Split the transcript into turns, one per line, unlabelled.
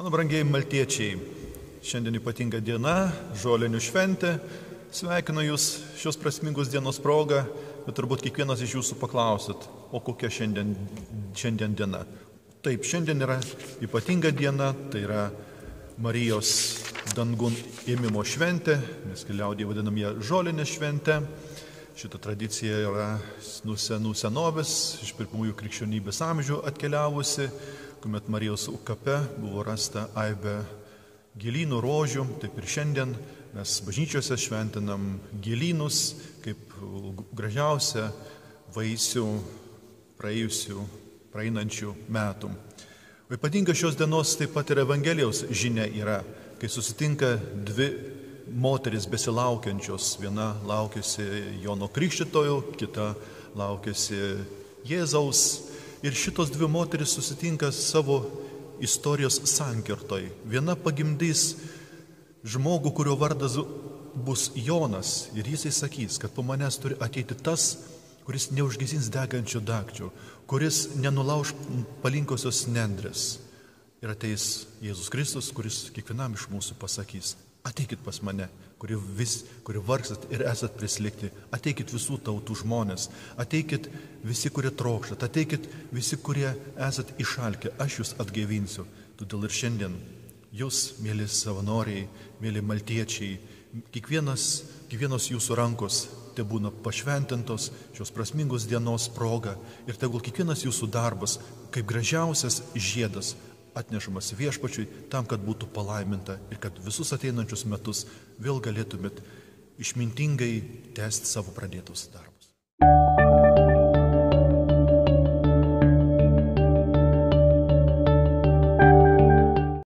Mano brangieji maltiečiai, šiandien ypatinga diena, žolinių šventė. Sveikinu Jūs šios prasmingos dienos progą, bet turbūt kiekvienas iš Jūsų paklausit, o kokia šiandien diena. Taip, šiandien yra ypatinga diena, tai yra Marijos dangun ėmimo šventė, mes liaudyje vadinam ją žolinė šventė. Šita tradicija yra nuo senų senovės, iš pirmųjų krikščionybės amžių atkeliavusi, kuomet Marijos kape buvo rasta aibė gėlynų rožių. Taip ir šiandien mes bažnyčiose šventinam gėlynus kaip gražiausią vaisių praeinančių metų. O ypatinga šios dienos taip pat ir Evangelijos žinia yra, kai susitinka dvi moteris besilaukiančios. Viena laukiasi Jono Krikštytojo, kita laukiasi Jėzaus. Ir šitos dvi moteris susitinka savo istorijos sankirtoj. Viena pagimdys žmogų, kurio vardas bus Jonas. Ir jisai sakys, kad po manęs turi ateiti tas, kuris neužgesins degančių dagčių, kuris nenulauš palinkosios nendrės. Ir ateis Jėzus Kristus, kuris kiekvienam iš mūsų pasakys: ateikit pas mane, kuri vargstat ir esat prislėgti. Ateikit visų tautų žmonės, ateikit visi, kurie trokštat, ateikit visi, kurie esat išalkę, aš jūs atgaivinsiu. Todėl ir šiandien jūs, mėly savanoriai, mėly maltiečiai, kiekvienos jūsų rankos te būna pašventintos šios prasmingos dienos proga ir tegul kiekvienas jūsų darbas kaip gražiausias žiedas atnešamas viešpačiui tam, kad būtų palaiminta ir kad visus ateinančius metus vėl galėtumėt išmintingai tęsti savo pradėtus darbus.